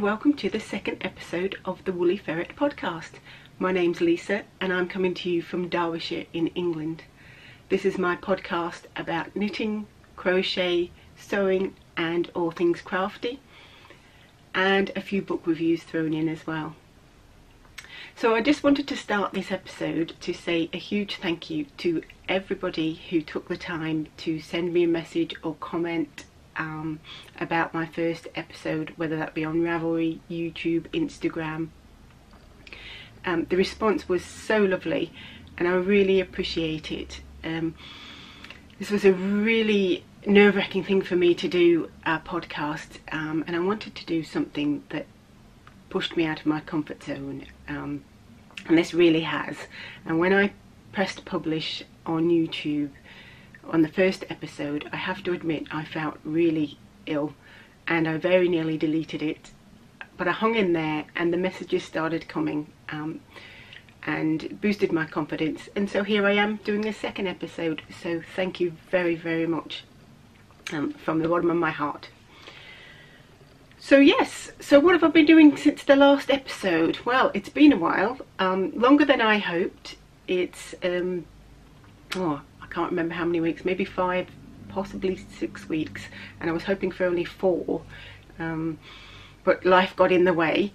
welcome to the second episode of the Woolly Ferret podcast. My name's Lisa and I'm coming to you from Derbyshire in England. This is my podcast about knitting, crochet, sewing and all things crafty, and a few book reviews thrown in as well. So I just wanted to start this episode to say a huge thank you to everybody who took the time to send me a message or comment about my first episode, whether that be on Ravelry, YouTube, Instagram. The response was so lovely and I really appreciate it. This was a really nerve-wracking thing for me to do, a podcast, and I wanted to do something that pushed me out of my comfort zone, and this really has. And when I pressed publish on YouTube on the first episode, I have to admit I felt really ill and I very nearly deleted it, but I hung in there and the messages started coming and boosted my confidence, and so here I am doing a second episode. So thank you very, very much from the bottom of my heart. So yes, so what have I been doing since the last episode? Well, it's been a while, longer than I hoped. It's I can't remember how many weeks, maybe 5, possibly 6 weeks, and I was hoping for only 4, but life got in the way.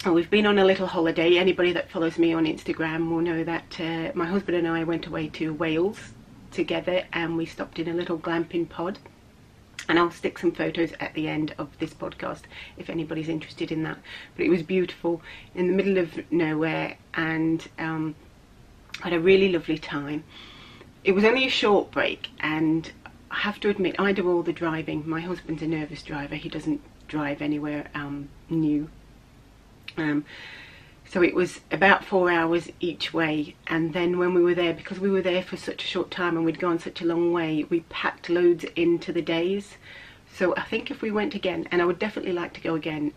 And we've been on a little holiday. Anybody that follows me on Instagram will know that my husband and I went away to Wales together and we stopped in a little glamping pod, and I'll stick some photos at the end of this podcast if anybody's interested in that. But it was beautiful in the middle of nowhere, and had a really lovely time. It was only a short break, and I have to admit I do all the driving. My husband's a nervous driver, he doesn't drive anywhere new. So it was about 4 hours each way, and then when we were there, because we were there for such a short time and we'd gone such a long way, we packed loads into the days. So I think if we went again, and I would definitely like to go again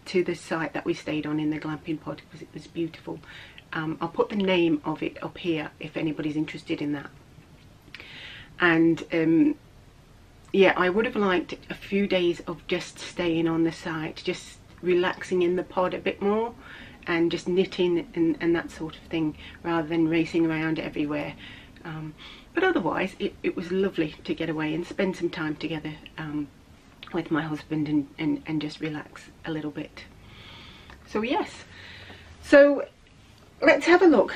to the site that we stayed on in the glamping pod, because it was beautiful. I'll put the name of it up here if anybody's interested in that. And yeah, I would have liked a few days of just staying on the site, just relaxing in the pod a bit more and just knitting and that sort of thing, rather than racing around everywhere. But otherwise it was lovely to get away and spend some time together with my husband and just relax a little bit. So yes, so let's have a look.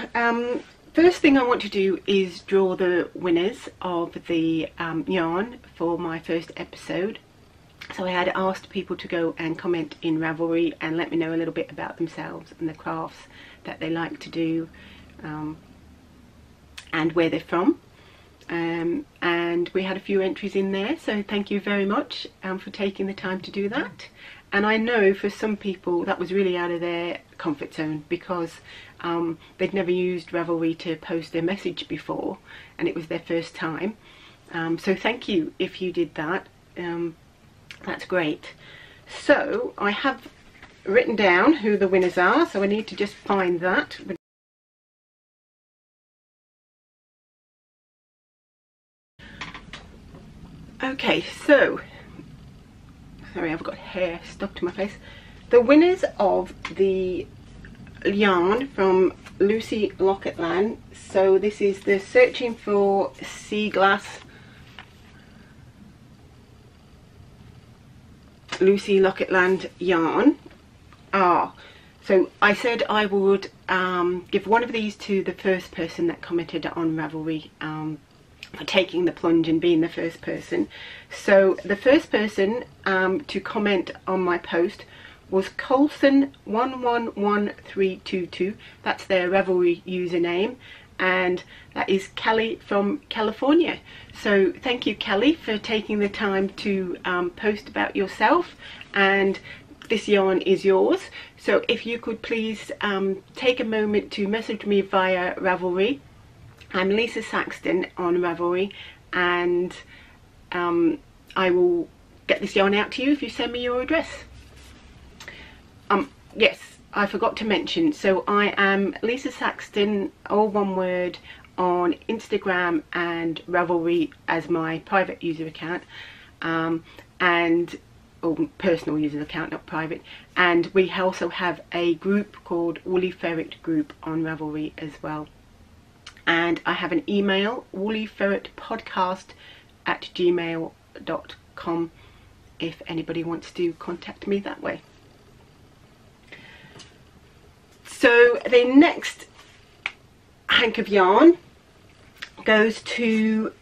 First thing I want to do is draw the winners of the yarn for my first episode. So I had asked people to go and comment in Ravelry and let me know a little bit about themselves and the crafts that they like to do, and where they're from. And we had a few entries in there, so thank you very much for taking the time to do that. And I know for some people that was really out of their comfort zone, because they'd never used Ravelry to post their message before and it was their first time. So thank you if you did that. That's great. So I have written down who the winners are, so I need to just find that. Okay, so sorry, I've got hair stuck to my face. The winners of the yarn from Lucy Locket Land. So this is the Searching for Sea Glass Lucy Locket Land yarn. So I said I would give one of these to the first person that commented on Ravelry, for taking the plunge and being the first person. So the first person to comment on my post was Colson111322. That's their Ravelry username, and that is Kelly from California. So thank you, Kelly, for taking the time to post about yourself, and this yarn is yours. So if you could please take a moment to message me via Ravelry. I'm Lisa Saxton on Ravelry, and I will get this yarn out to you if you send me your address. Yes, I forgot to mention, so I am Lisa Saxton, all one word, on Instagram and Ravelry as my private user account, and or personal users account, not private. And we also have a group called Woolly Ferret Group on Ravelry as well. And I have an email, woollyferretpodcast@gmail.com, if anybody wants to contact me that way. So the next hank of yarn goes to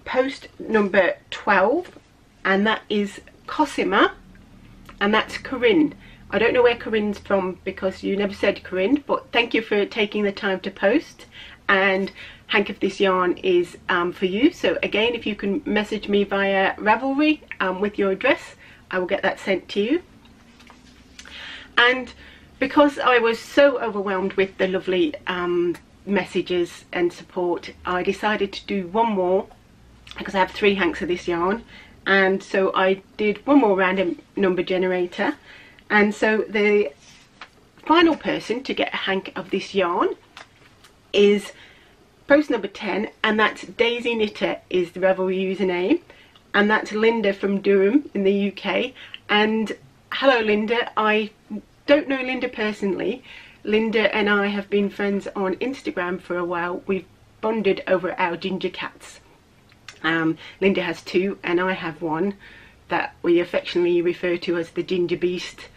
post number 12, and that is Cosima, and that's Corinne. I don't know where Corinne's from because you never said Corinne, but thank you for taking the time to post. And hank of this yarn is for you. So again, if you can message me via Ravelry with your address, I will get that sent to you. And because I was so overwhelmed with the lovely messages and support, I decided to do one more, because I have 3 hanks of this yarn. And so I did one more random number generator, and so the final person to get a hank of this yarn is post number 10, and that's Daisy Knitter is the Ravelry username, and that's Linda from Durham in the UK. And hello Linda, I don't know Linda personally. Linda and I have been friends on Instagram for a while. We've bonded over our ginger cats. Linda has 2 and I have 1 that we affectionately refer to as the Ginger Beast.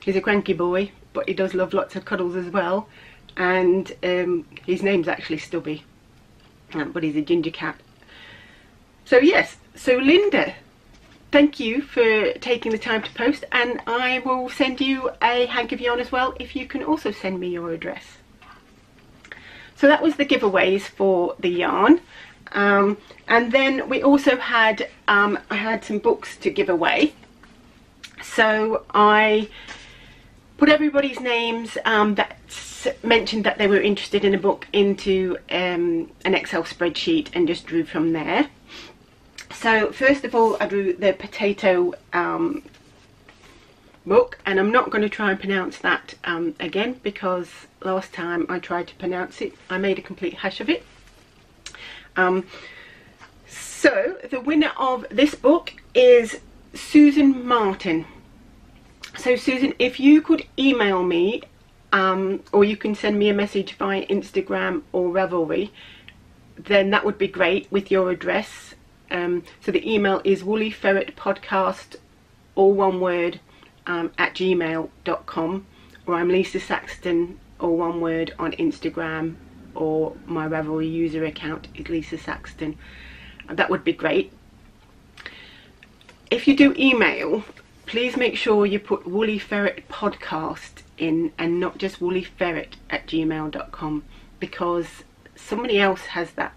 He's a cranky boy, but he does love lots of cuddles as well. And his name's actually Stubby, but he's a ginger cat. So yes, so Linda, thank you for taking the time to post, and I will send you a hank of yarn as well if you can also send me your address. So that was the giveaways for the yarn. And then we also had, I had some books to give away. So I put everybody's names that mentioned that they were interested in a book into an Excel spreadsheet and just drew from there. So first of all, I drew the potato book, and I'm not going to try and pronounce that again, because last time I tried to pronounce it, I made a complete hash of it. So the winner of this book is Susan Martin. So Susan, if you could email me, or you can send me a message via Instagram or Ravelry, then that would be great, with your address. So the email is woollyferretpodcast, all one word, @gmail.com, or I'm Lisa Saxton, all one word, on Instagram, or my Ravelry user account is Lisa Saxton. That would be great. If you do email, please make sure you put Woolly Ferret Podcast in, and not just woollyferret@gmail.com, because somebody else has that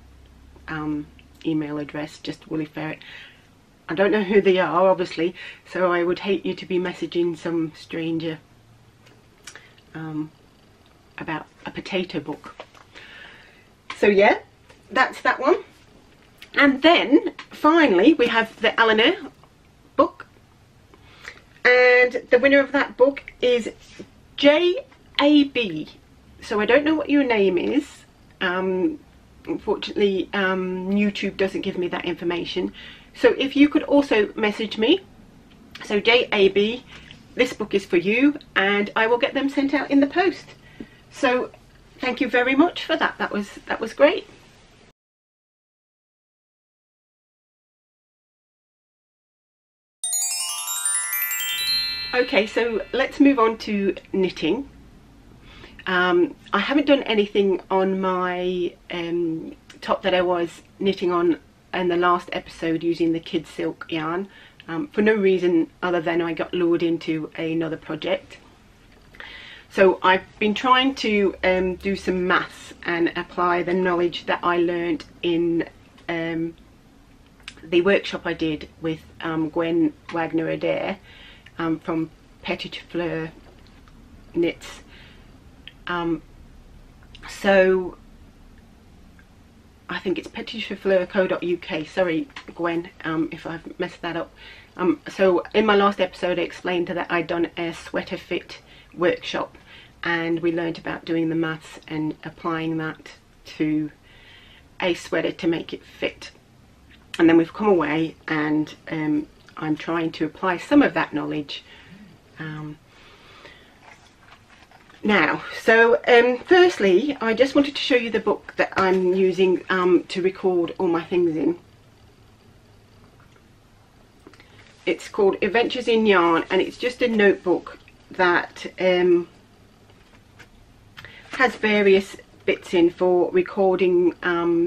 email address, just Woolly Ferret. I don't know who they are, obviously, so I would hate you to be messaging some stranger about a potato book. So yeah, that's that one. And then finally we have the Eleanor book, and the winner of that book is JAB. So I don't know what your name is. Unfortunately, YouTube doesn't give me that information. So if you could also message me, so JAB, this book is for you, and I will get them sent out in the post. So thank you very much for that. That was great. Okay, so let's move on to knitting. I haven't done anything on my top that I was knitting on in the last episode using the kid silk yarn, for no reason other than I got lured into another project. So I've been trying to do some maths and apply the knowledge that I learned in the workshop I did with Gwen Wagner-Adair from Petite Fleur Knits. So I think it's petitefleur.co.uk. Sorry Gwen if I've messed that up. So in my last episode I explained that I'd done a sweater fit workshop, and we learned about doing the maths and applying that to a sweater to make it fit. And then we've come away and I'm trying to apply some of that knowledge now. So firstly, I just wanted to show you the book that I'm using to record all my things in. It's called Adventures in Yarn, and it's just a notebook that has various bits in for recording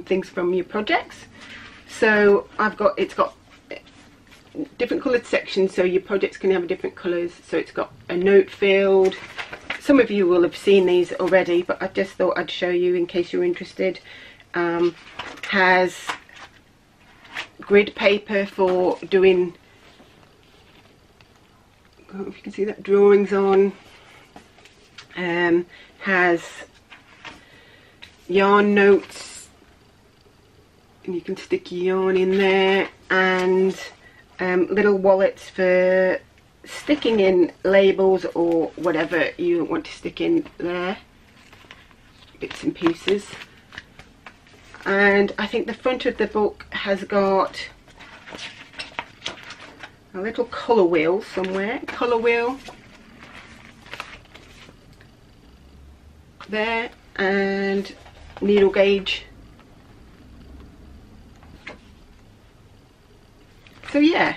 things from your projects. So it's got different coloured sections, so your projects can have different colours. So it's got a note field. Some of you will have seen these already, but I just thought I'd show you in case you're interested. Has grid paper for doing, I don't know if you can see that, drawings on. Has yarn notes, and you can stick your yarn in there, and little wallets for sticking in labels or whatever you want to stick in there, bits and pieces. And I think the front of the book has got a little colour wheel somewhere, colour wheel there, and needle gauge. So yeah,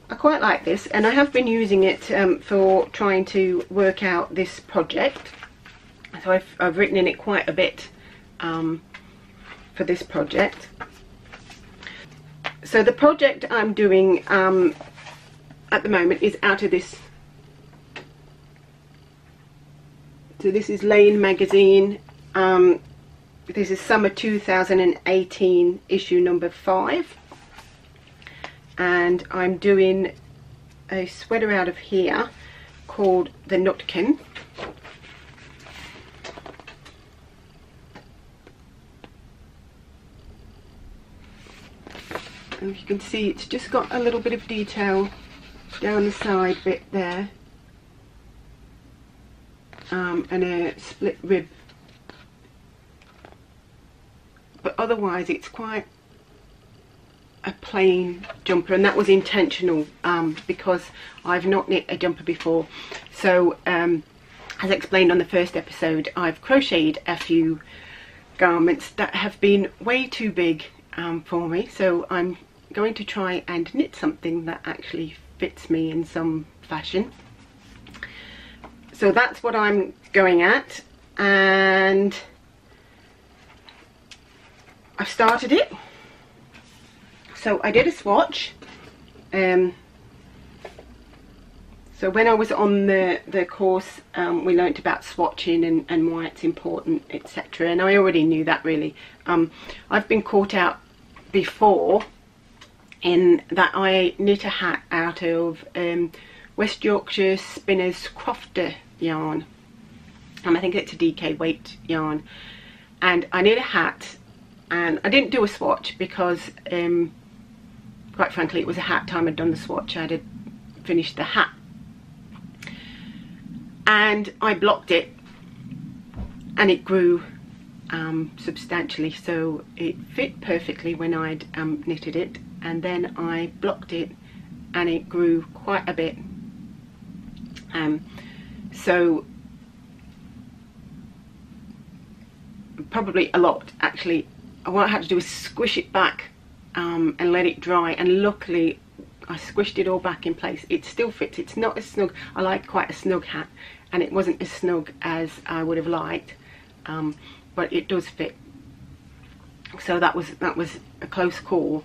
I quite like this, and I have been using it for trying to work out this project. So I've written in it quite a bit for this project. So the project I'm doing at the moment is out of this. So this is Lane magazine. This is summer 2018, issue number 5. And I'm doing a sweater out of here called the Nutkin. And you can see it's just got a little bit of detail down the side bit there, and a split rib, but otherwise it's quite a plain jumper, and that was intentional because I've not knit a jumper before. So as explained on the first episode, I've crocheted a few garments that have been way too big for me, so I'm going to try and knit something that actually fits me in some fashion. So that's what I'm going at, and I've started it. So I did a swatch. So when I was on the course, we learnt about swatching and why it's important, etc. And I already knew that, really. I've been caught out before in that I knit a hat out of West Yorkshire Spinners Crofter yarn. I think it's a DK weight yarn. And I knit a hat, and I didn't do a swatch because quite frankly it was a hat time I'd done the swatch. I had finished the hat, and I blocked it, and it grew substantially, so it fit perfectly when I'd knitted it, and then I blocked it and it grew quite a bit, so probably a lot actually. What I had to do was squish it back and let it dry, and luckily I squished it all back in place. It still fits. It's not as snug. I like quite a snug hat, and it wasn't as snug as I would have liked, but it does fit. So that was a close call.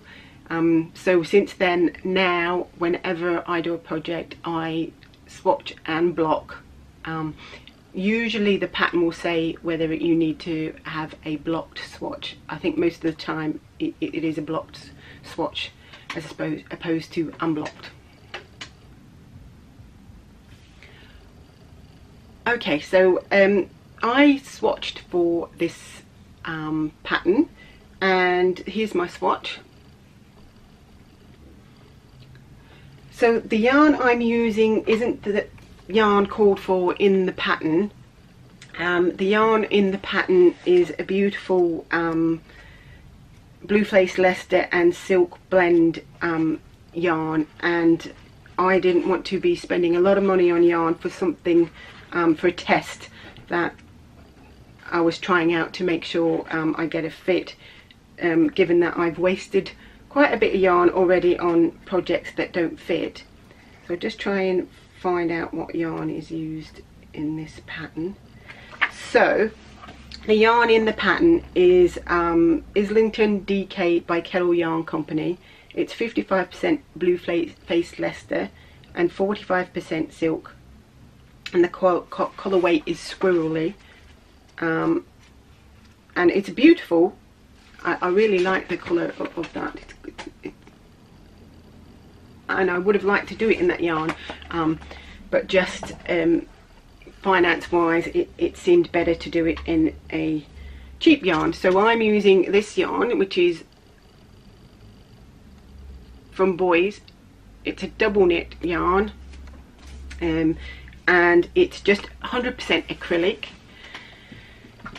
So since then, now whenever I do a project, I swatch and block. Usually the pattern will say whether you need to have a blocked swatch. I think most of the time it is a blocked swatch as opposed to unblocked. Okay, so I swatched for this pattern, and here's my swatch. So the yarn I'm using isn't the yarn called for in the pattern. The yarn in the pattern is a beautiful Blue Face Leicester and Silk Blend yarn, and I didn't want to be spending a lot of money on yarn for something, for a test that I was trying out to make sure I get a fit, given that I've wasted quite a bit of yarn already on projects that don't fit. So just try and find out what yarn is used in this pattern. So the yarn in the pattern is Islington DK by Kettle Yarn Company. It's 55% blue faced Leicester and 45% silk, and the colour weight is squirrely, and it's beautiful. I really like the colour of that, and I would have liked to do it in that yarn, but just finance wise it seemed better to do it in a cheap yarn. So I'm using this yarn, which is from Boys. It's a double knit yarn, and it's just 100% acrylic.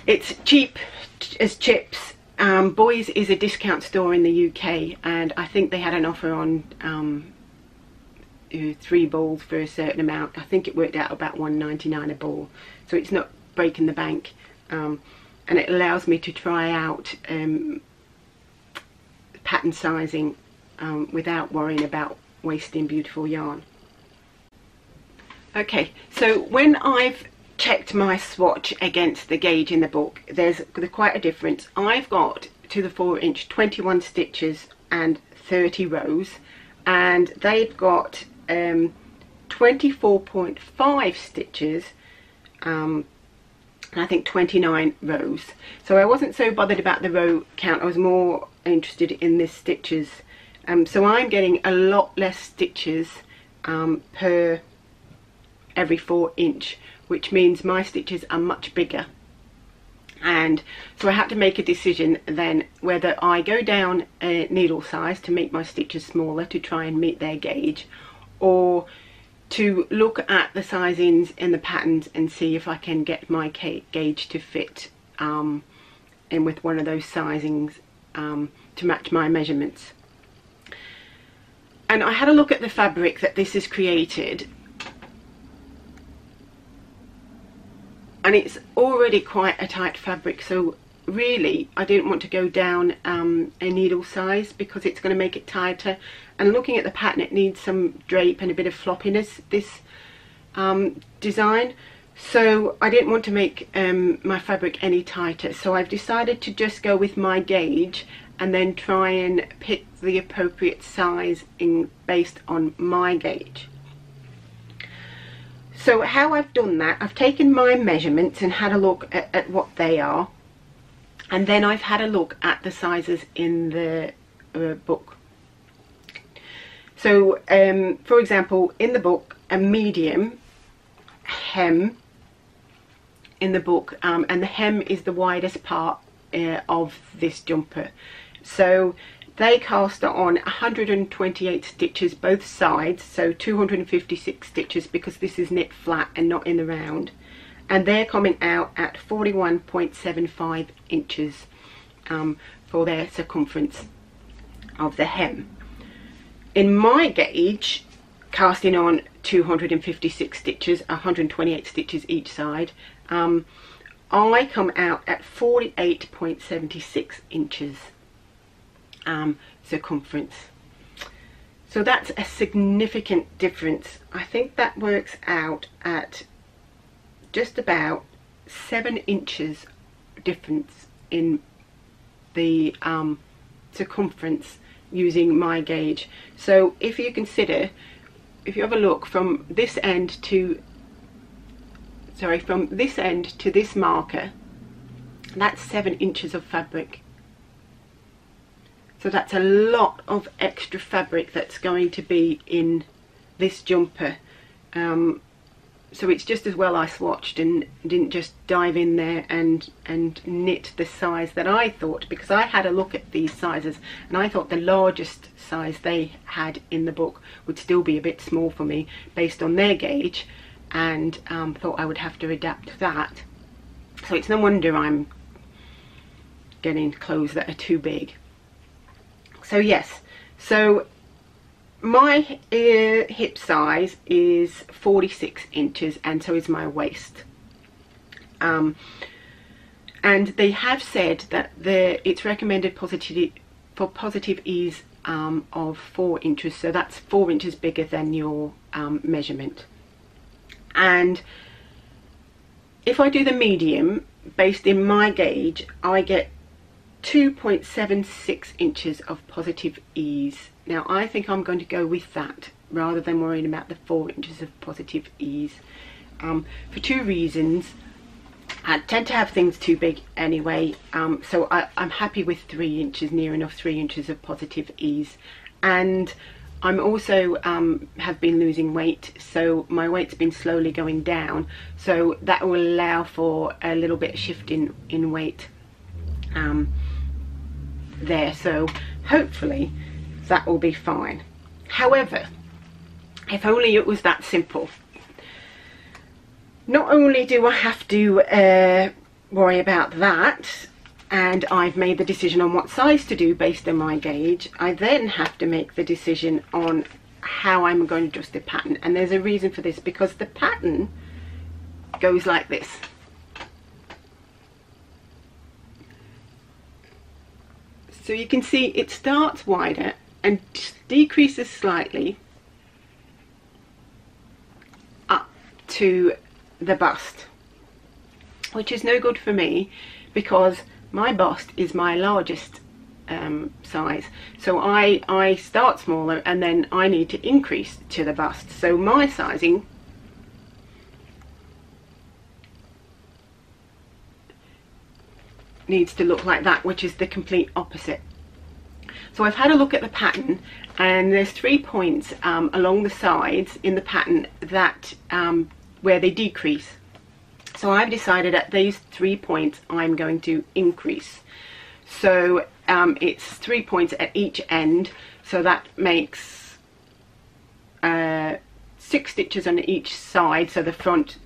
It's cheap as chips. Boys is a discount store in the UK, and I think they had an offer on 3 balls for a certain amount. I think it worked out about £1.99 a ball, so it's not breaking the bank, and it allows me to try out pattern sizing without worrying about wasting beautiful yarn. Okay, so when I've checked my swatch against the gauge in the book, there's quite a difference. I've got to the 4-inch 21 stitches and 30 rows, and they've got 24.5 stitches and I think 29 rows. So I wasn't so bothered about the row count, I was more interested in the stitches. So I'm getting a lot less stitches per every 4-inch, which means my stitches are much bigger. And so I had to make a decision then whether I go down a needle size to make my stitches smaller to try and meet their gauge, or to look at the sizings in the patterns and see if I can get my gauge to fit in with one of those sizings to match my measurements. And I had a look at the fabric that this has created, and it's already quite a tight fabric, so really I didn't want to go down a needle size because it's going to make it tighter. And looking at the pattern, it needs some drape and a bit of floppiness, this design, so I didn't want to make my fabric any tighter. So I've decided to just go with my gauge and then try and pick the appropriate size based on my gauge. So how I've done that, I've taken my measurements and had a look at what they are, and then I've had a look at the sizes in the book. So for example, in the book, a medium hem in the book, and the hem is the widest part of this jumper. So they cast on 128 stitches both sides, so 256 stitches because this is knit flat and not in the round, and they're coming out at 41.75 inches for their circumference of the hem. In my gauge, casting on 256 stitches, 128 stitches each side, I come out at 48.76 inches circumference. So that's a significant difference. I think that works out at just about 7 inches difference in the circumference using my gauge. So if you consider, if you have a look from this end to this marker, that's 7 inches of fabric. So that's a lot of extra fabric that's going to be in this jumper. So it's just as well I swatched and didn't just dive in there and knit the size that I thought, because I had a look at these sizes and I thought the largest size they had in the book would still be a bit small for me based on their gauge, and thought I would have to adapt that. So it's no wonder I'm getting clothes that are too big. So yes, so my hip size is 46 inches and so is my waist. And they have said that it's recommended for positive ease of 4 inches, so that's 4 inches bigger than your measurement. And if I do the medium based in my gauge, I get 2.76 inches of positive ease. Now I think I'm going to go with that rather than worrying about the 4 inches of positive ease, for two reasons. I tend to have things too big anyway, so I'm happy with 3 inches, near enough 3 inches of positive ease. And I'm also have been losing weight, so my weight's been slowly going down, so that will allow for a little bit of shift in weight there, so hopefully that will be fine. However, if only it was that simple. Not only do I have to worry about that, and I've made the decision on what size to do based on my gauge, I then have to make the decision on how I'm going to adjust the pattern. And there's a reason for this, because the pattern goes like this. So you can see it starts wider and decreases slightly up to the bust, which is no good for me because my bust is my largest size, so I start smaller and then I need to increase to the bust. So my sizing needs to look like that, which is the complete opposite. So I've had a look at the pattern, and there's 3 points along the sides in the pattern that where they decrease. So I've decided at these 3 points I'm going to increase. So it's 3 points at each end, so that makes 6 stitches on each side, so the front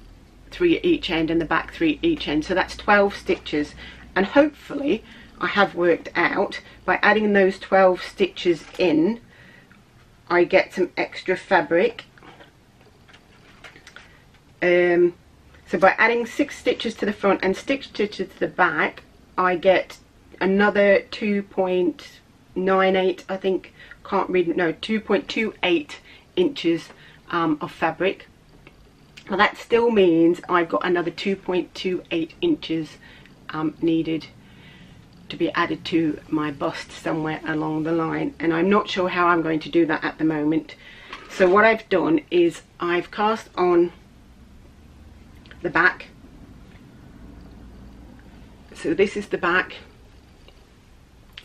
3 at each end and the back 3 at each end, so that's 12 stitches. And hopefully I have worked out by adding those 12 stitches in, I get some extra fabric. So by adding 6 stitches to the front and 6 stitches to the back, I get another 2.98, I think, can't read, no, 2.28 inches of fabric. Well, that still means I've got another 2.28 inches needed to be added to my bust somewhere along the line, and I'm not sure how I'm going to do that at the moment. So what I've done is I've cast on the back. So this is the back,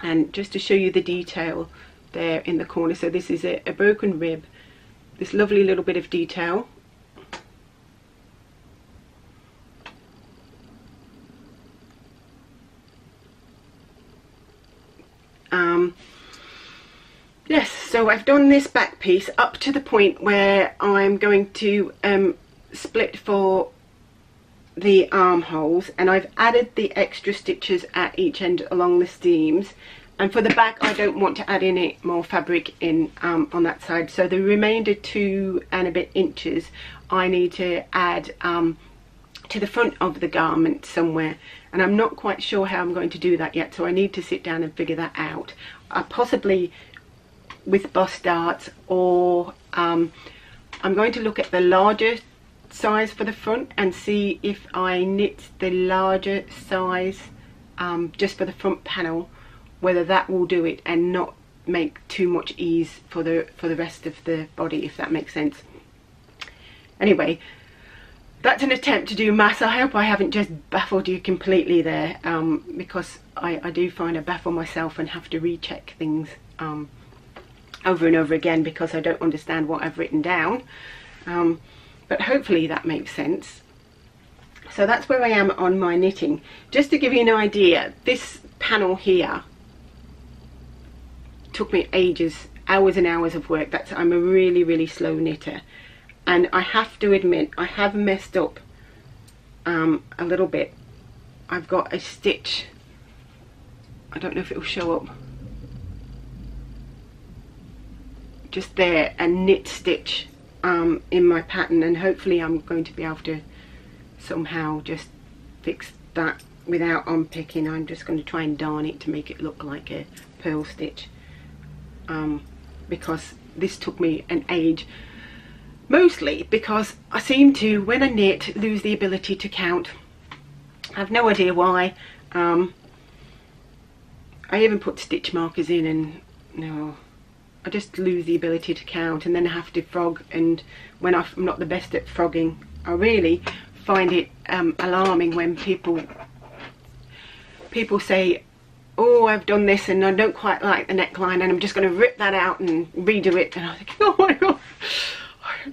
and just to show you the detail there in the corner, so this is a broken rib, this lovely little bit of detail. Yes, so I've done this back piece up to the point where I'm going to split for the armholes, and I've added the extra stitches at each end along the seams. And for the back, I don't want to add any more fabric in on that side, so the remainder 2 and a bit inches I need to add to the front of the garment somewhere, and I'm not quite sure how I'm going to do that yet, so I need to sit down and figure that out. Possibly with bust darts, or I'm going to look at the larger size for the front and see if I knit the larger size just for the front panel, whether that will do it and not make too much ease for the rest of the body, if that makes sense. Anyway, that's an attempt to do maths. I hope I haven't just baffled you completely there, because I do find I baffle myself and have to recheck things over and over again because I don't understand what I've written down. But hopefully that makes sense. So that's where I am on my knitting. Just to give you an idea, this panel here took me ages, hours and hours of work. I'm a really slow knitter, and I have to admit I have messed up a little bit. I've got a stitch, I don't know if it will show up just there and knit stitch in my pattern, and hopefully I'm going to be able to somehow just fix that without unpicking. I'm just going to try and darn it to make it look like a purl stitch, because this took me an age, mostly because I seem to, when I knit, lose the ability to count. I have no idea why. I even put stitch markers in, and no, I just lose the ability to count, and then I have to frog, and when I'm not the best at frogging, I really find it alarming when people say, oh, I've done this and I don't quite like the neckline, and I'm just going to rip that out and redo it, and I think, oh my god,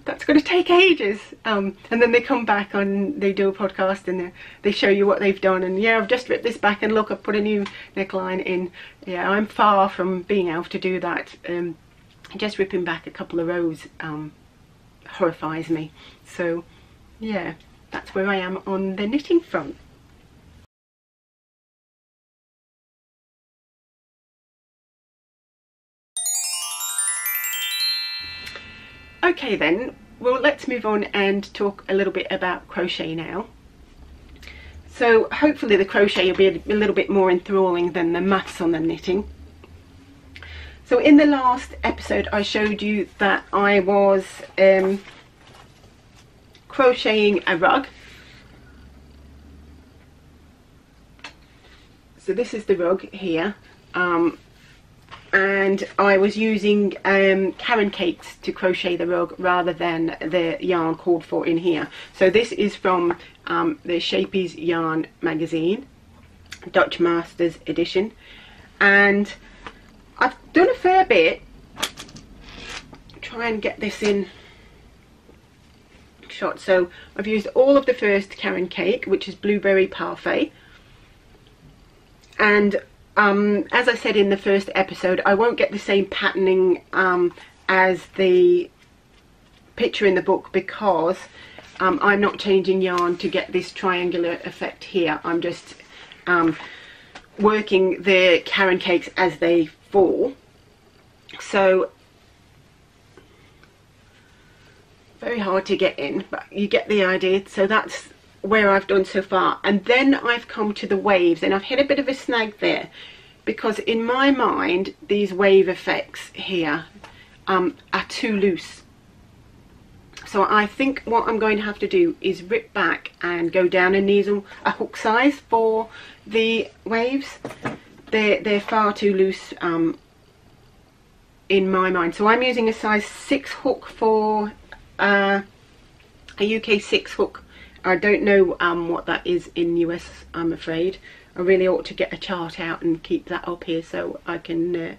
that's going to take ages. And then they come back and they do a podcast and they show you what they've done, and yeah, I've just ripped this back and look, I've put a new neckline in. Yeah, I'm far from being able to do that. Just ripping back a couple of rows horrifies me. So yeah, that's where I am on the knitting front. Okay then, well, let's move on and talk a little bit about crochet now. So hopefully the crochet will be a little bit more enthralling than the maths on the knitting. So in the last episode I showed you that I was crocheting a rug. So this is the rug here, and I was using Caron cakes to crochet the rug rather than the yarn called for in here. So this is from the Shapey's Yarn magazine, Dutch Masters edition, and I've done a fair bit. Try and get this in shot. So I've used all of the first Caron cake, which is blueberry parfait, and as I said in the first episode, I won't get the same patterning as the picture in the book, because I'm not changing yarn to get this triangular effect here. I'm just working the Caron cakes as they fall. So very hard to get in, but you get the idea. So that's where I've done so far, and then I've come to the waves, and I've hit a bit of a snag there, because in my mind these wave effects here are too loose. So I think what I'm going to have to do is rip back and go down and needle a hook size for the waves. They're far too loose in my mind. So I'm using a size 6 hook for a UK 6 hook. I don't know what that is in US, I'm afraid. I really ought to get a chart out and keep that up here so I can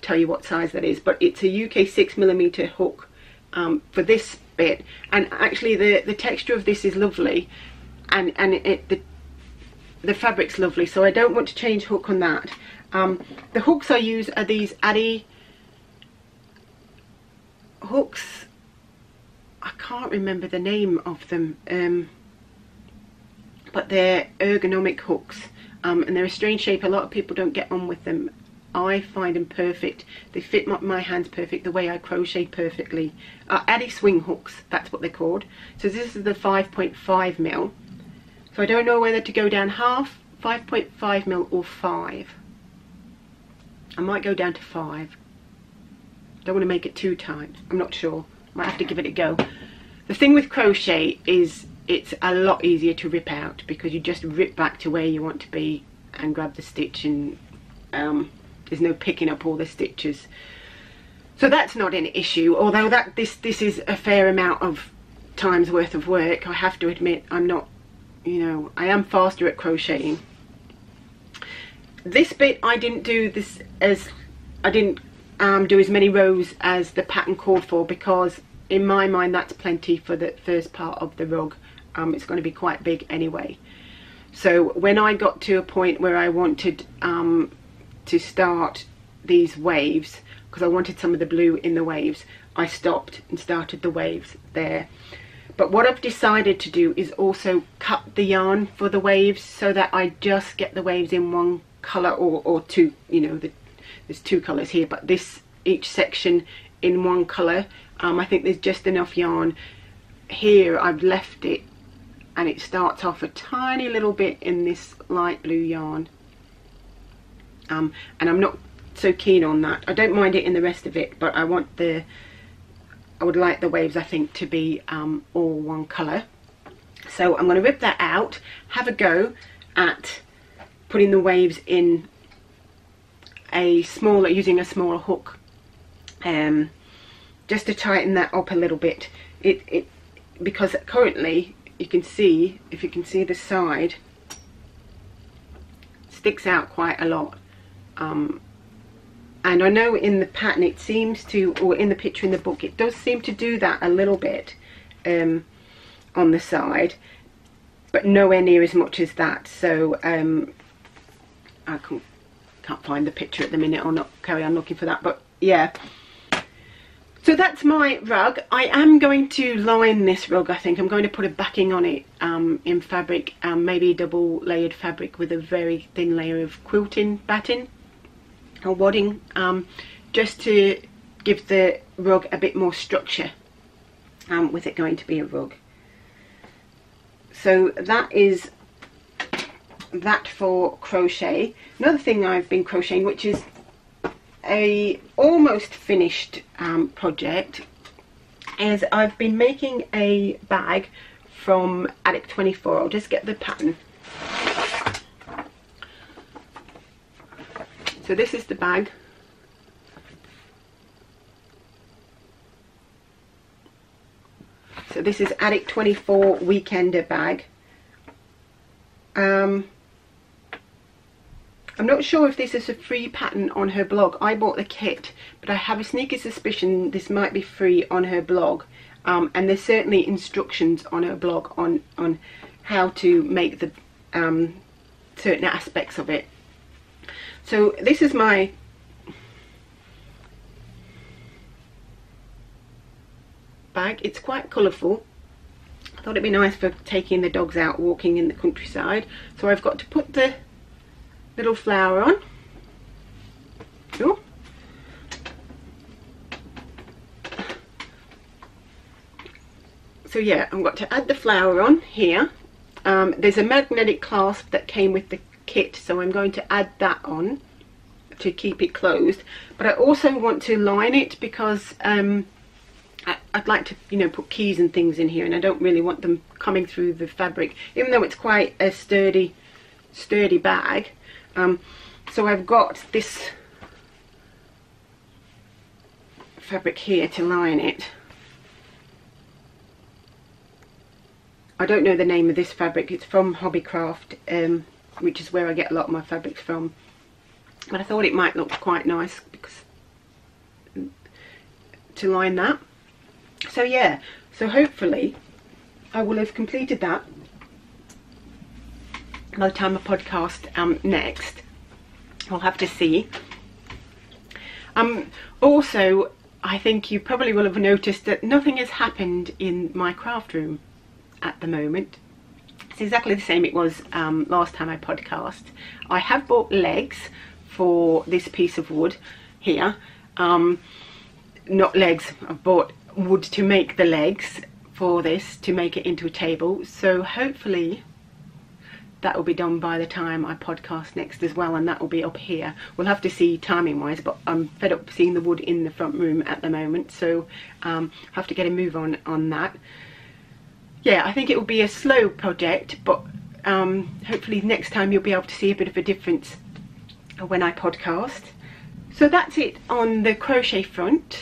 tell you what size that is. But it's a UK 6mm hook for this bit, and actually the texture of this is lovely, and the fabric's lovely, so I don't want to change hook on that. The hooks I use are these Addy hooks. I can't remember the name of them, but they're ergonomic hooks, and they're a strange shape. A lot of people don't get on with them. I find them perfect. They fit my hands perfect, the way I crochet perfectly. Addy swing hooks, that's what they're called. So this is the 5.5mm. So I don't know whether to go down half, 5.5mm or 5. I might go down to 5. Don't want to make it too tight. I'm not sure. Might have to give it a go. The thing with crochet is it's a lot easier to rip out, because you just rip back to where you want to be and grab the stitch, and there's no picking up all the stitches. So that's not an issue, although this is a fair amount of time's worth of work. I have to admit, I'm not, you know, I am faster at crocheting. This bit I didn't do this as I didn't do as many rows as the pattern called for, because in my mind that's plenty for the first part of the rug. It's going to be quite big anyway. So when I got to a point where I wanted to start these waves, because I wanted some of the blue in the waves, I stopped and started the waves there. But what I've decided to do is also cut the yarn for the waves, so that I just get the waves in one colour or two. You know, there's two colours here, but each section in one colour. I think there's just enough yarn. Here I've left it and it starts off a tiny little bit in this light blue yarn, and I'm not so keen on that. I don't mind it in the rest of it, but I would like the waves, I think, to be all one colour. So I'm going to rip that out, have a go at putting the waves in using a smaller hook, just to tighten that up a little bit. Because currently you can see, if you can see the side, it sticks out quite a lot. And I know in the pattern it seems to, or in the picture in the book, it does seem to do that a little bit on the side, but nowhere near as much as that. So I can't find the picture at the minute. I'll not carry on looking for that, but yeah. So that's my rug. I am going to line this rug. I think I'm going to put a backing on it in fabric, maybe double layered fabric with a very thin layer of quilting batting or wadding, just to give the rug a bit more structure, with it going to be a rug. So that is that for crochet. Another thing I've been crocheting, which is a almost finished project, is I've been making a bag from Attic 24. I'll just get the pattern. So this is the bag. So this is Attic 24 Weekender bag. I'm not sure if this is a free pattern on her blog. I bought the kit, but I have a sneaky suspicion this might be free on her blog. And there's certainly instructions on her blog on how to make the certain aspects of it. So this is my bag. It's quite colourful. I thought it'd be nice for taking the dogs out walking in the countryside. So I've got to put the little flower on. Ooh. So yeah, I've got to add the flower on here. There's a magnetic clasp that came with the kit, so I'm going to add that on to keep it closed. But I also want to line it because I'd like to, you know, put keys and things in here, and I don't really want them coming through the fabric, even though it's quite a sturdy bag. So I've got this fabric here to line it. I don't know the name of this fabric. It's from Hobbycraft, which is where I get a lot of my fabrics from. But I thought it might look quite nice because to line that. So yeah, so hopefully I will have completed that by the time I podcast next. I'll have to see. Also, I think you probably will have noticed that nothing has happened in my craft room at the moment. It's exactly the same it was last time I podcast. I have bought legs for this piece of wood here. Not legs, I've bought wood to make the legs for this, to make it into a table. So hopefully that will be done by the time I podcast next as well, and that will be up here. We'll have to see timing wise, but I'm fed up seeing the wood in the front room at the moment, so have to get a move on that. Yeah, I think it will be a slow project, but hopefully next time you'll be able to see a bit of a difference when I podcast. So that's it on the crochet front.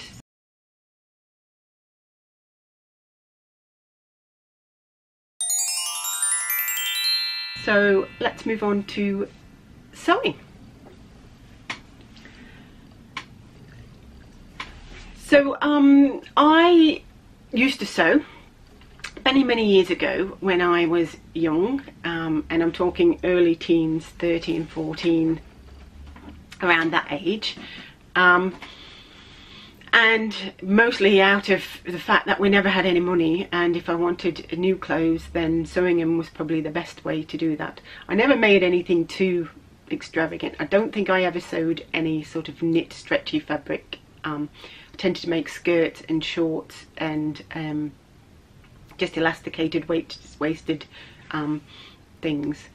So let's move on to sewing. So I used to sew many years ago when I was young, and I'm talking early teens, 13, 14, around that age, and mostly out of the fact that we never had any money, and if I wanted new clothes then sewing them was probably the best way to do that. I never made anything too extravagant. I don't think I ever sewed any sort of knit stretchy fabric. tended to make skirts and shorts and just elasticated waisted things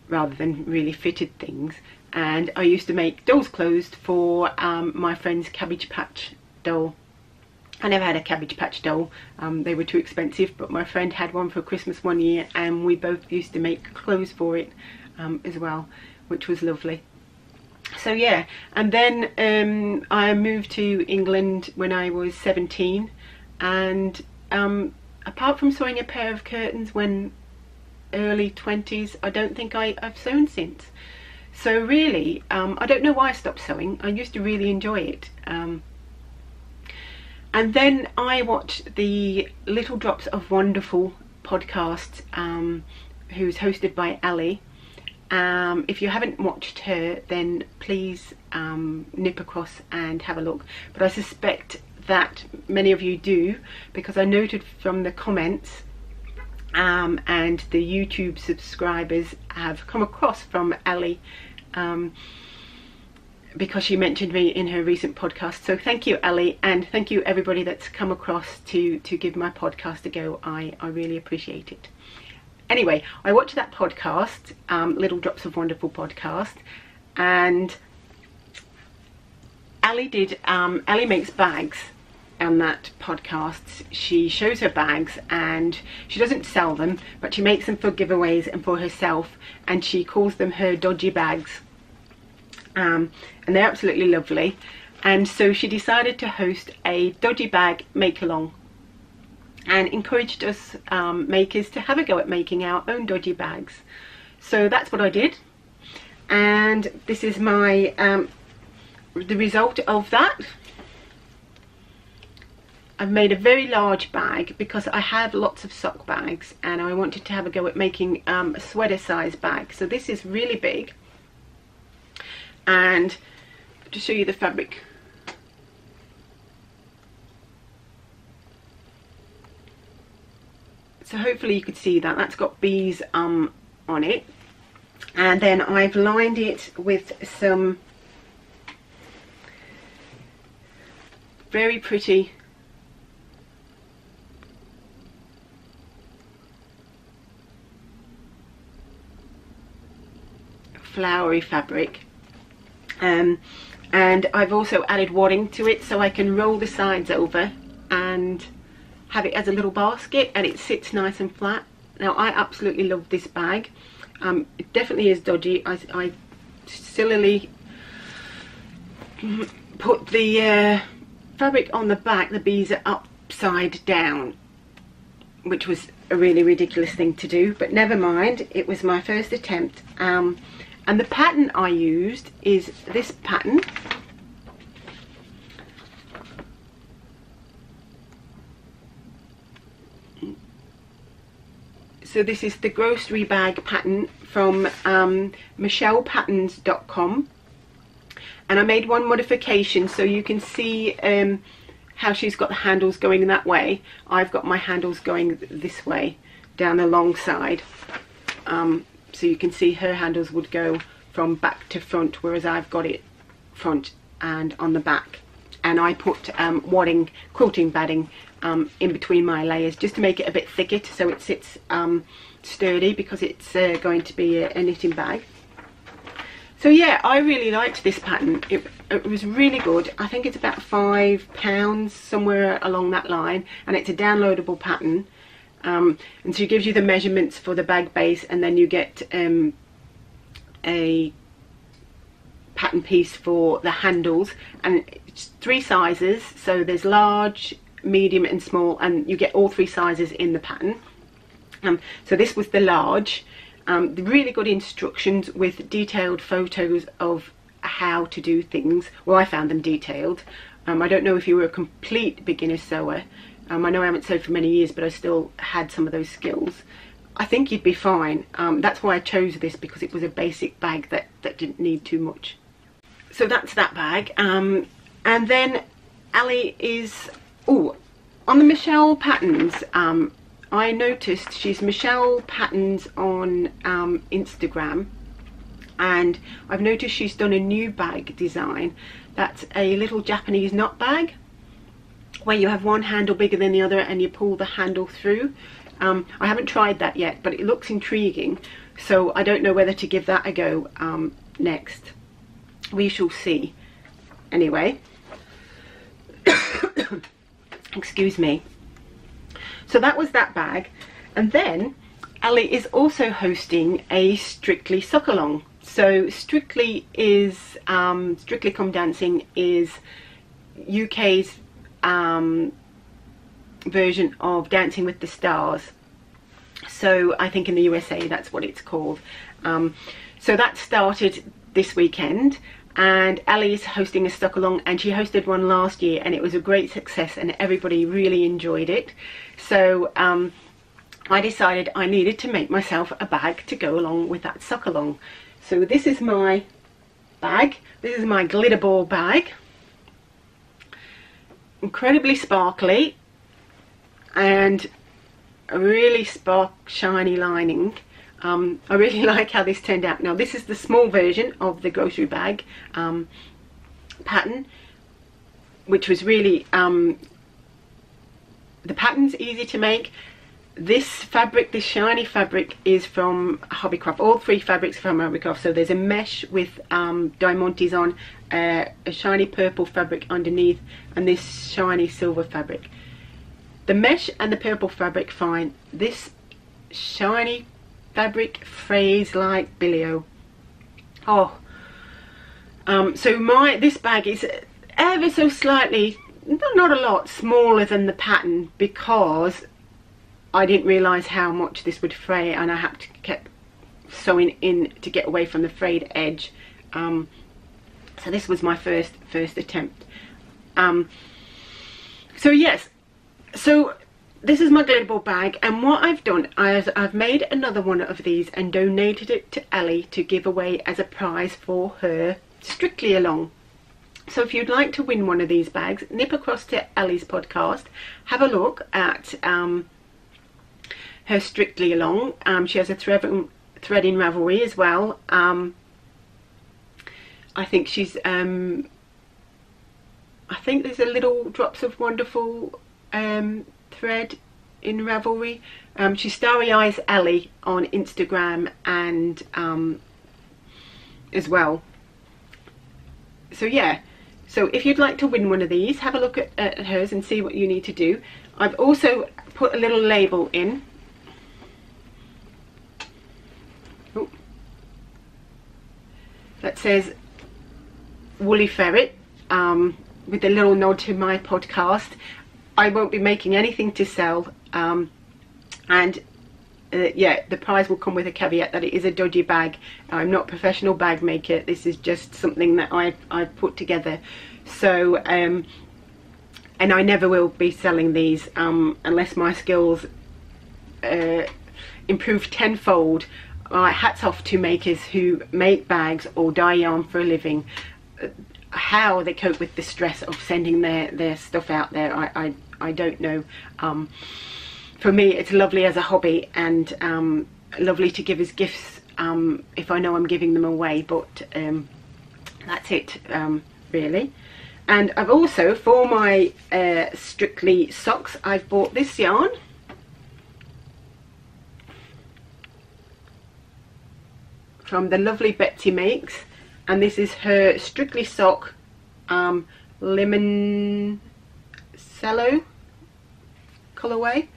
rather than really fitted things. And I used to make doll's clothes for my friend's Cabbage Patch doll. I never had a Cabbage Patch doll, they were too expensive, but my friend had one for Christmas one year and we both used to make clothes for it as well, which was lovely. So yeah, and then I moved to England when I was 17, and apart from sewing a pair of curtains when early 20s, I don't think I've sewn since. So really, I don't know why I stopped sewing. I used to really enjoy it. And then I watched the Little Drops of Wonderful podcast, who's hosted by Ali. If you haven't watched her, then please nip across and have a look. But I suspect that many of you do, because I noted from the comments and the YouTube subscribers have come across from Ali, because she mentioned me in her recent podcast. So thank you, Ali, and thank you everybody that's come across to give my podcast a go. I really appreciate it. Anyway, I watched that podcast, Little Drops of Wonderful podcast, and Ali makes bags on that podcast. She shows her bags and she doesn't sell them, but she makes them for giveaways and for herself, and she calls them her dodgy bags. And they're absolutely lovely, and so she decided to host a dodgy bag make-along and encouraged us makers to have a go at making our own dodgy bags. So that's what I did, and this is my the result of that. I've made a very large bag because I have lots of sock bags and I wanted to have a go at making a sweater size bag. So this is really big, and to show you the fabric, so hopefully you could see that that's got bees on it, and then I've lined it with some very pretty flowery fabric, and I've also added wadding to it so I can roll the sides over and have it as a little basket, and it sits nice and flat. Now I absolutely love this bag. It definitely is dodgy. I sillily put the fabric on the back, the bees are upside down, which was a really ridiculous thing to do, but never mind, it was my first attempt. And the pattern I used is this pattern. So this is the grocery bag pattern from michellepatterns.com, and I made one modification so you can see how she's got the handles going that way. I've got my handles going this way down the long side. So you can see her handles would go from back to front, whereas I've got it front and on the back. And I put wadding, quilting batting in between my layers just to make it a bit thicker so it sits sturdy, because it's going to be a knitting bag. So yeah, I really liked this pattern. It was really good. I think it's about £5, somewhere along that line, and it's a downloadable pattern. And so it gives you the measurements for the bag base, and then you get a pattern piece for the handles, and it's 3 sizes, so there's large, medium and small, and you get all 3 sizes in the pattern. So this was the large. Really good instructions with detailed photos of how to do things. Well, I found them detailed. I don't know if you were a complete beginner sewer. I know I haven't sewed for many years, but I still had some of those skills. I think you'd be fine. That's why I chose this, because it was a basic bag that didn't need too much. So that's that bag. And then Ali is, oh, on the Michelle Patterns, I noticed she's Michelle Patterns on Instagram, and I've noticed she's done a new bag design. That's a little Japanese knot bag. where you have one handle bigger than the other and you pull the handle through. I haven't tried that yet, but it looks intriguing, so I don't know whether to give that a go next. We shall see. Anyway, excuse me. So that was that bag, and then Ellie is also hosting a Strictly Sock Along. So Strictly is Strictly Come Dancing is UK's version of Dancing with the Stars. So I think in the USA that's what it's called. So that started this weekend, and Ellie is hosting a Sock Along, and she hosted one last year and it was a great success and everybody really enjoyed it. So I decided I needed to make myself a bag to go along with that Sock Along. So this is my bag. This is my glitter ball bag. Incredibly sparkly and a really shiny lining. I really like how this turned out. Now this is the small version of the grocery bag pattern, which was really the pattern's easy to make. This fabric, this shiny fabric, is from Hobbycraft. All three fabrics are from Hobbycraft. So there's a mesh with diamantes on, a shiny purple fabric underneath, and this shiny silver fabric. The mesh and the purple fabric fine. This shiny fabric frays like bilio. Oh, so this bag is ever so slightly, not a lot, smaller than the pattern, because I didn't realise how much this would fray, and I had to keep sewing in to get away from the frayed edge. So this was my first attempt. So yes, so this is my glitter ball bag, and what I've done is I've made another one of these and donated it to Ellie to give away as a prize for her Strictly Along. So if you'd like to win one of these bags, nip across to Ellie's podcast, have a look at her Strictly Along. She has a threading Ravelry as well. I think she's I think there's a little Drops of Wonderful thread in Ravelry. She's Starry Eyes Ellie on Instagram and as well. So yeah, so if you'd like to win one of these, have a look at hers and see what you need to do. I've also put a little label in. That says Woolly Ferret, with a little nod to my podcast. I won't be making anything to sell, and yeah, the prize will come with a caveat that it is a dodgy bag. I'm not a professional bag maker. This is just something that I've put together. So and I never will be selling these unless my skills improve tenfold. Hats off to makers who make bags or dye yarn for a living. How they cope with the stress of sending their stuff out there, I don't know. For me, it's lovely as a hobby, and lovely to give as gifts if I know I'm giving them away, but that's it really. And I've also, for my Strictly socks, I've bought this yarn. From the lovely Betsy Makes, and this is her Strictly Sock Lemon Cello colourway.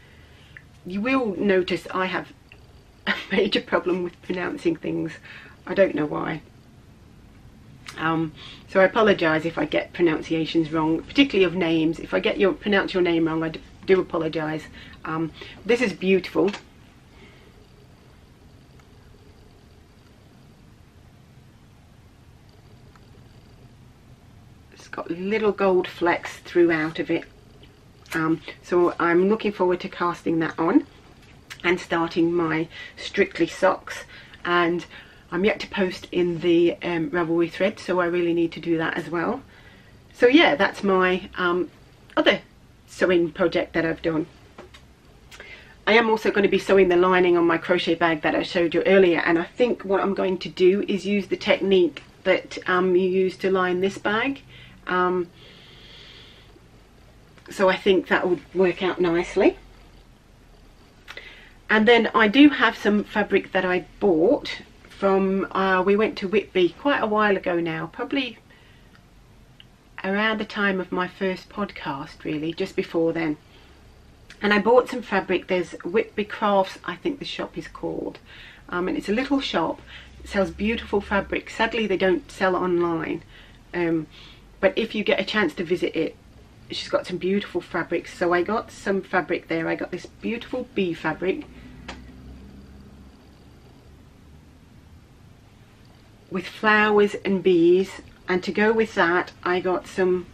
You will notice I have a major problem with pronouncing things. I don't know why. So I apologise if I get pronunciations wrong, particularly of names. If I pronounce your name wrong, I do apologise. This is beautiful. Got little gold flecks throughout of it, so I'm looking forward to casting that on and starting my Strictly socks, and I'm yet to post in the Ravelry thread, so I really need to do that as well. So yeah, that's my other sewing project that I've done. I am also going to be sewing the lining on my crochet bag that I showed you earlier, and I think what I'm going to do is use the technique that you use to line this bag. So I think that would work out nicely. And then I do have some fabric that I bought from, we went to Whitby quite a while ago now, probably around the time of my first podcast, really, just before then. And I bought some fabric. There's Whitby Crafts, I think the shop is called, and it's a little shop. It sells beautiful fabric. Sadly they don't sell online, but if you get a chance to visit it, she's got some beautiful fabrics. So I got some fabric there. I got this beautiful bee fabric with flowers and bees, and to go with that I got some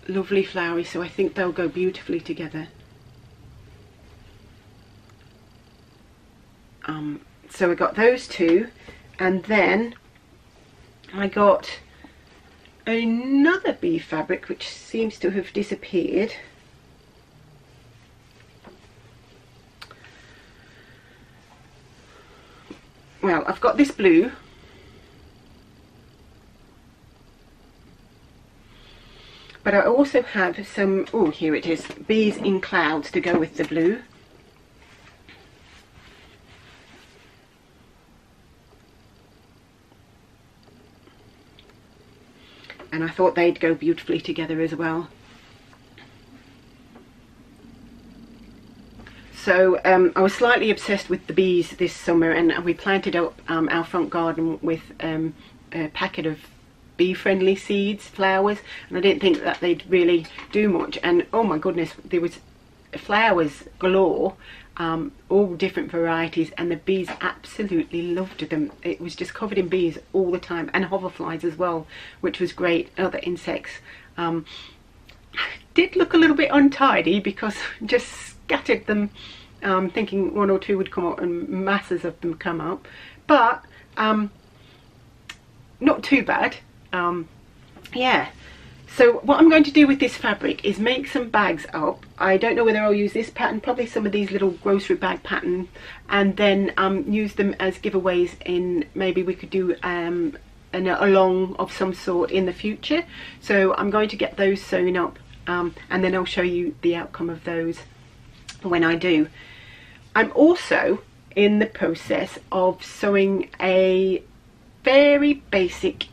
lovely flowers, so I think they'll go beautifully together. So I got those two, and then I got another bee fabric which seems to have disappeared. Well, I've got this blue, but I also have some, oh here it is, Bees in Clouds to go with the blue. And I thought they'd go beautifully together as well. So I was slightly obsessed with the bees this summer, and we planted up our front garden with a packet of bee-friendly seeds, flowers, and I didn't think that they'd really do much. And oh my goodness, there was flowers galore, all different varieties, and the bees absolutely loved them. It was just covered in bees all the time, and hoverflies as well, which was great. Other insects. Did look a little bit untidy because just scattered them, thinking one or two would come up, and masses of them come up, but not too bad. Yeah, so what I'm going to do with this fabric is make some bags up. I don't know whether I'll use this pattern, probably some of these little grocery bag pattern, and then use them as giveaways in, maybe we could do a long of some sort in the future. So I'm going to get those sewn up, and then I'll show you the outcome of those when I do. I'm also in the process of sewing a very basic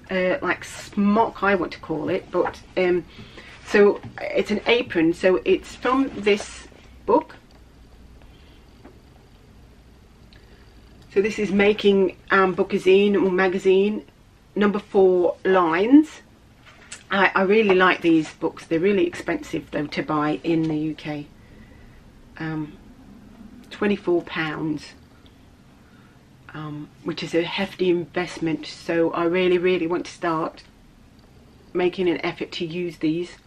like smock, I want to call it, but so it's an apron. So it's from this book. So this is Making Bookazine or Magazine, number 4 lines. I really like these books. They're really expensive though to buy in the UK. £24, which is a hefty investment, so I really want to start making an effort to use these.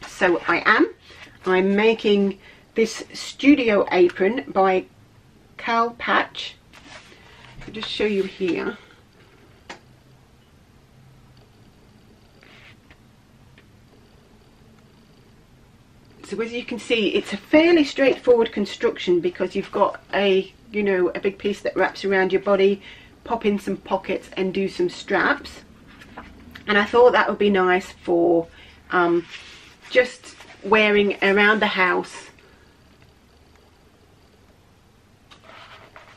So I'm making this studio apron by Cal Patch. I'll just show you here. So as you can see, it's a fairly straightforward construction because you've got a big piece that wraps around your body, pop in some pockets and do some straps. And I thought that would be nice for just wearing around the house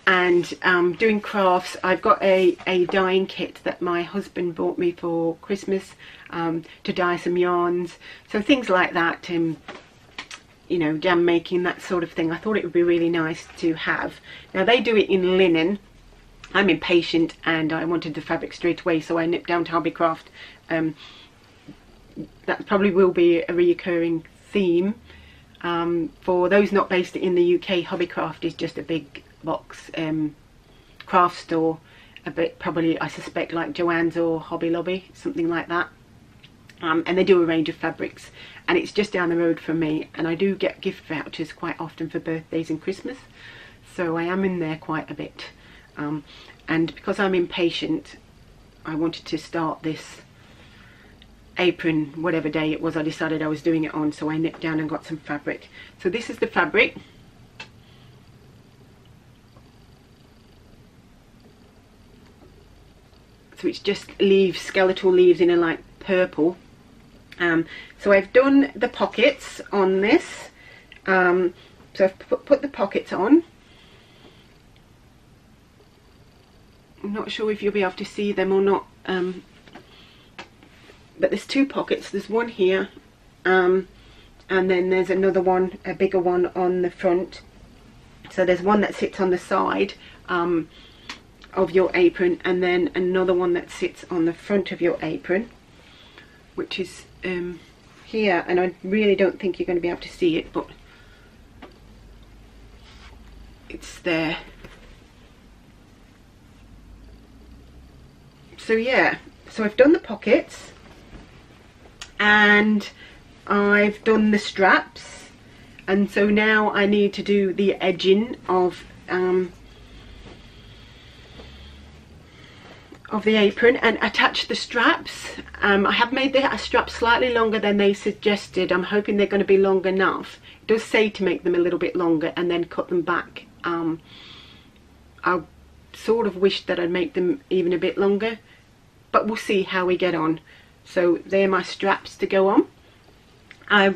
and doing crafts. I've got a dyeing kit that my husband bought me for Christmas to dye some yarns, so things like that, jam making, that sort of thing. I thought it would be really nice to have. Now they do it in linen. I'm impatient and I wanted the fabric straight away, so I nipped down to Hobbycraft. That probably will be a reoccurring theme. For those not based in the UK, Hobbycraft is just a big box craft store, a bit probably, I suspect, like Joann's or Hobby Lobby, something like that. And they do a range of fabrics, and it's just down the road from me, and I do get gift vouchers quite often for birthdays and Christmas, so I am in there quite a bit. And because I'm impatient, I wanted to start this apron whatever day it was I decided I was doing it on, so I nipped down and got some fabric. So this is the fabric. so it's just leaves, skeletal leaves in a like purple. So I've done the pockets on this. So I've put the pockets on. I'm not sure if you'll be able to see them or not, but there's two pockets. There's one here, and then there's another one, a bigger one on the front. So there's one that sits on the side of your apron, and then another one that sits on the front of your apron, which is here, and I really don't think you're going to be able to see it, but it's there. So yeah, so I've done the pockets and I've done the straps, and so now I need to do the edging of the apron and attach the straps. I have made the straps slightly longer than they suggested. I'm hoping they're going to be long enough. It does say to make them a little bit longer and then cut them back. I sort of wish that I'd make them even a bit longer, but we'll see how we get on. So they're my straps to go on. I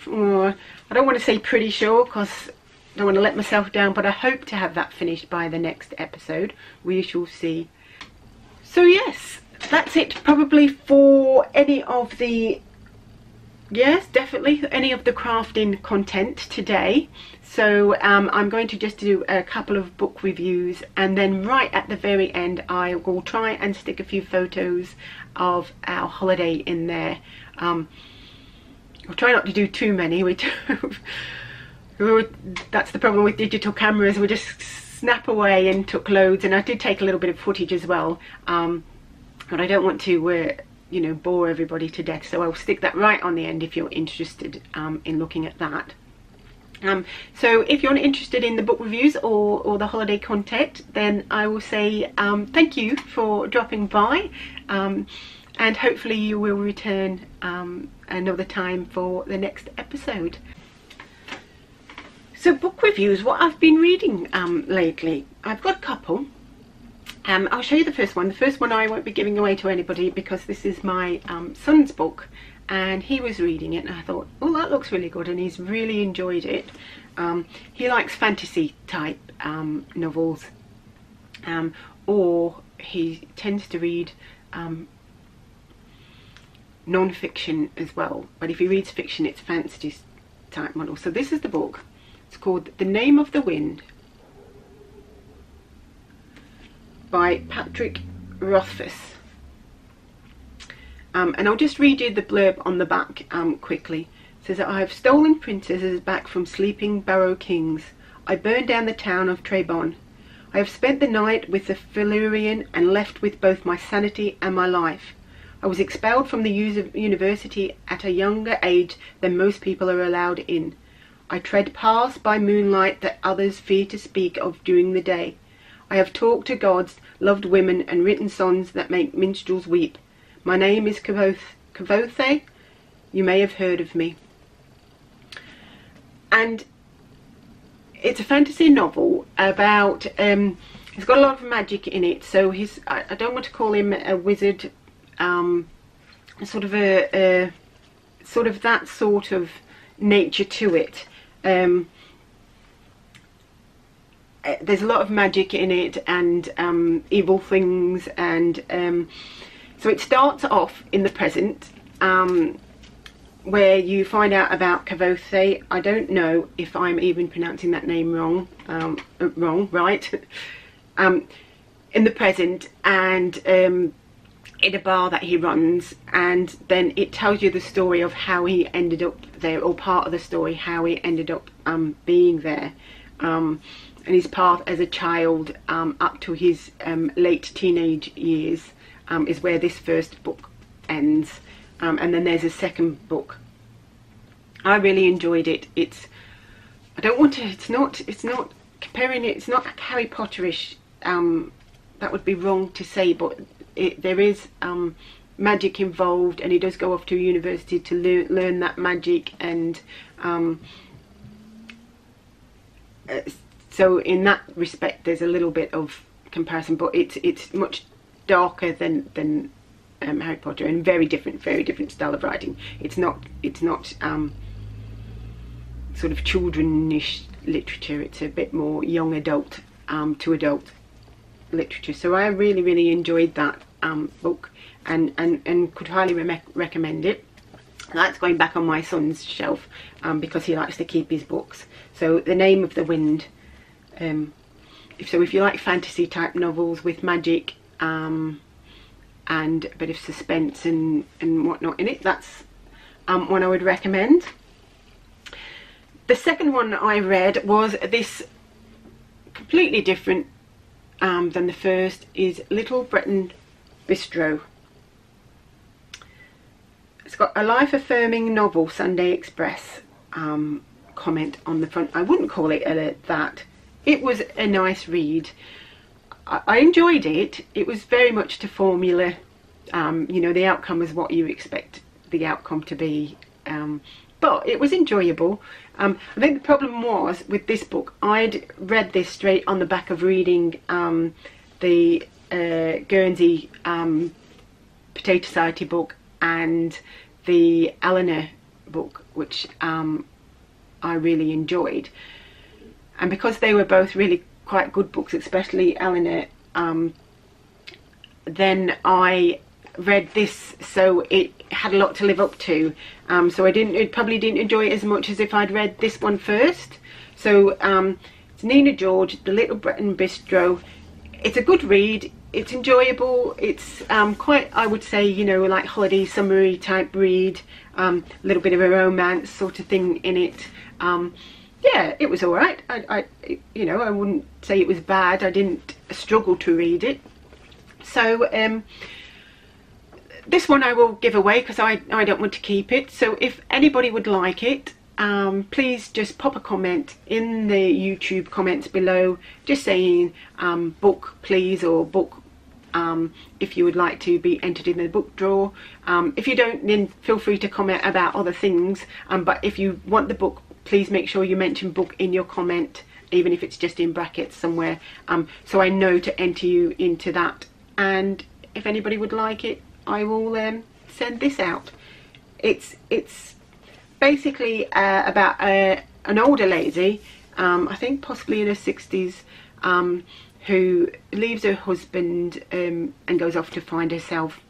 don't want to say pretty sure because I don't want to let myself down, but I hope to have that finished by the next episode. We shall see. So yes, that's it probably for any of the, yes, definitely any of the crafting content today. So I'm going to just do a couple of book reviews, and then right at the very end I will try and stick a few photos of our holiday in there. I'll try not to do too many. That's the problem with digital cameras, we just snap away, and took loads, and I did take a little bit of footage as well, but I don't want to you know, bore everybody to death, so I'll stick that right on the end if you're interested in looking at that. So if you're interested in the book reviews or the holiday content, then I will say thank you for dropping by, and hopefully you will return another time for the next episode. So book reviews, what I've been reading lately, I've got a couple. I'll show you the first one. The first one I won't be giving away to anybody because this is my son's book, and he was reading it and I thought, oh, that looks really good, and he's really enjoyed it. He likes fantasy type novels, or he tends to read non-fiction as well, but if he reads fiction it's fantasy type model. So this is the book. It's called The Name of the Wind by Patrick Rothfuss. And I'll just read you the blurb on the back quickly. It says that I have stolen princesses back from sleeping barrow kings. I burned down the town of Trebon. I have spent the night with the Felurian and left with both my sanity and my life. I was expelled from the university at a younger age than most people are allowed in. I tread paths by moonlight that others fear to speak of during the day. I have talked to gods, loved women, and written songs that make minstrels weep. My name is Kvothe. You may have heard of me. And it's a fantasy novel about, it's got a lot of magic in it, so I don't want to call him a wizard, sort of that sort of nature to it. There's a lot of magic in it, and evil things, and so it starts off in the present, where you find out about Kvothe. I don't know if I'm even pronouncing that name wrong, right? In the present, and in a bar that he runs, and then it tells you the story of how he ended up there, or part of the story how he ended up being there, and his path as a child up to his late teenage years is where this first book ends, and then there's a second book. I really enjoyed it. It's not comparing it, it's not Harry Potterish, that would be wrong to say, but there is magic involved, and he does go off to university to learn that magic, and so in that respect there's a little bit of comparison, but it's much darker than Harry Potter, and very different style of writing. It's not sort of childrenish literature. It's a bit more young adult to adult literature. So I really enjoyed that book, and could highly recommend it. That's going back on my son's shelf because he likes to keep his books. So The Name of the Wind. So if you like fantasy type novels with magic and a bit of suspense and whatnot in it, that's one I would recommend. The second one I read was this, completely different than the first, is Little Breton Bistro. It's got a life-affirming novel, Sunday Express comment on the front. I wouldn't call it that. It was a nice read. I enjoyed it. It was very much to formula. You know, the outcome was what you expect the outcome to be. But it was enjoyable. I think the problem was with this book, I'd read this straight on the back of reading the Guernsey Potato Society book and the Eleanor book, which I really enjoyed. And because they were both really quite good books, especially Eleanor, then I read this, so it had a lot to live up to. So I probably didn't enjoy it as much as if I'd read this one first. So it's Nina George, The Little Breton Bistro. It's a good read. It's enjoyable. It's quite, I would say, you know, like holiday summery type read. A little bit of a romance sort of thing in it. Yeah, it was all right. You know, I wouldn't say it was bad. I didn't struggle to read it. So this one I will give away because I don't want to keep it. So if anybody would like it, please just pop a comment in the YouTube comments below, just saying book please, or book if you would like to be entered in the book draw. If you don't, then feel free to comment about other things, but if you want the book, please make sure you mention book in your comment, even if it's just in brackets somewhere, so I know to enter you into that. And if anybody would like it, I will send this out. It's basically about an older lady, I think possibly in her 60s, who leaves her husband and goes off to find herself,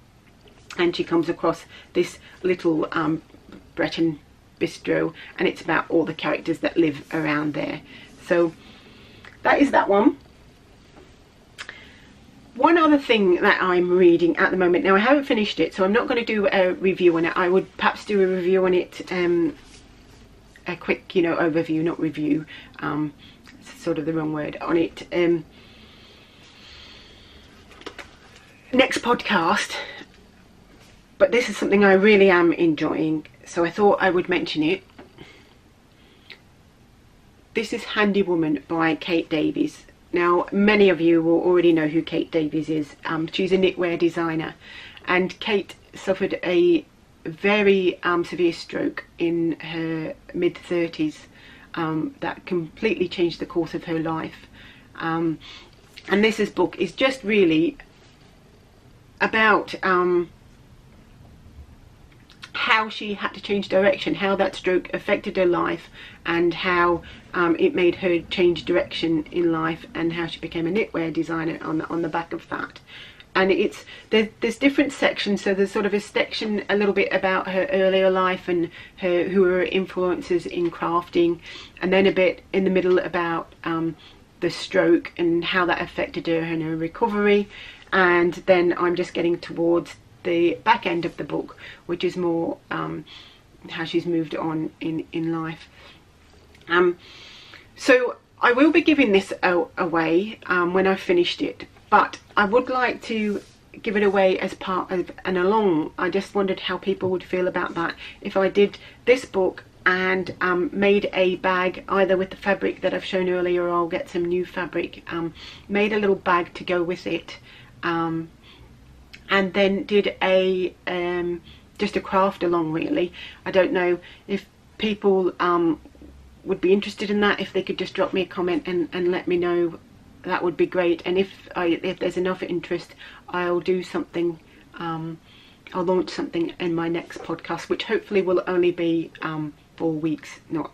and she comes across this little Breton bistro, and it's about all the characters that live around there. So that is that one. One other thing that I'm reading at the moment, now I haven't finished it, so I'm not going to do a review on it. I would perhaps do a review on it, a quick, you know, overview, not review, it's sort of the wrong word, on it next podcast. But this is something I really am enjoying, so I thought I would mention it. This is Handy Woman by Kate Davies. Now, many of you will already know who Kate Davies is. She's a knitwear designer, and Kate suffered a very severe stroke in her mid-30s that completely changed the course of her life. And this book is just really about how she had to change direction, how that stroke affected her life, and how it made her change direction in life, and how she became a knitwear designer on the back of that. And there's different sections. So there's sort of a section a little bit about her earlier life and who were her influences in crafting, and then a bit in the middle about the stroke and how that affected her and her recovery. And then I'm just getting towards the back end of the book, which is more how she's moved on in life. So I will be giving this away when I've finished it, but I would like to give it away as part of an along. I just wondered how people would feel about that if I did this book and made a bag, either with the fabric that I've shown earlier, or I'll get some new fabric, made a little bag to go with it, and then did a just a craft along, really. I don't know if people would be interested in that. If they could just drop me a comment and let me know that would be great. And if there's enough interest, I'll do something, I'll launch something in my next podcast, which hopefully will only be 4 weeks, not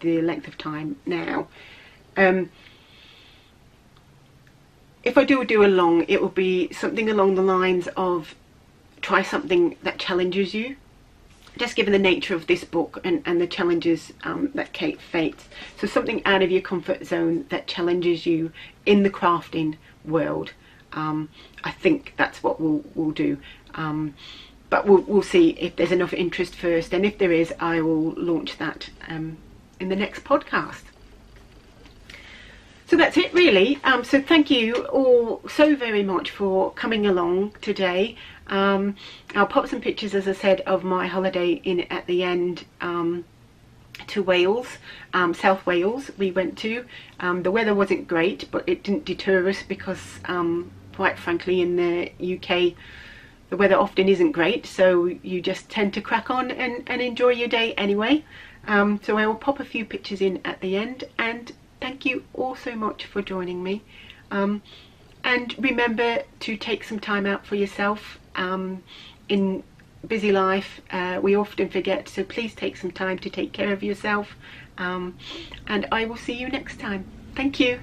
the length of time now. If I do a long, it will be something along the lines of try something that challenges you, just given the nature of this book and the challenges that Kate faces. So something out of your comfort zone that challenges you in the crafting world. I think that's what we'll do. But we'll see if there's enough interest first, and if there is, I will launch that in the next podcast. So that's it really. So thank you all so very much for coming along today. I'll pop some pictures, as I said, of my holiday in at the end to Wales, South Wales we went to. The weather wasn't great, but it didn't deter us because quite frankly in the UK the weather often isn't great, so you just tend to crack on and enjoy your day anyway. So I will pop a few pictures in at the end, and thank you all so much for joining me. And remember to take some time out for yourself. In busy life, we often forget, so please take some time to take care of yourself. And I will see you next time. Thank you.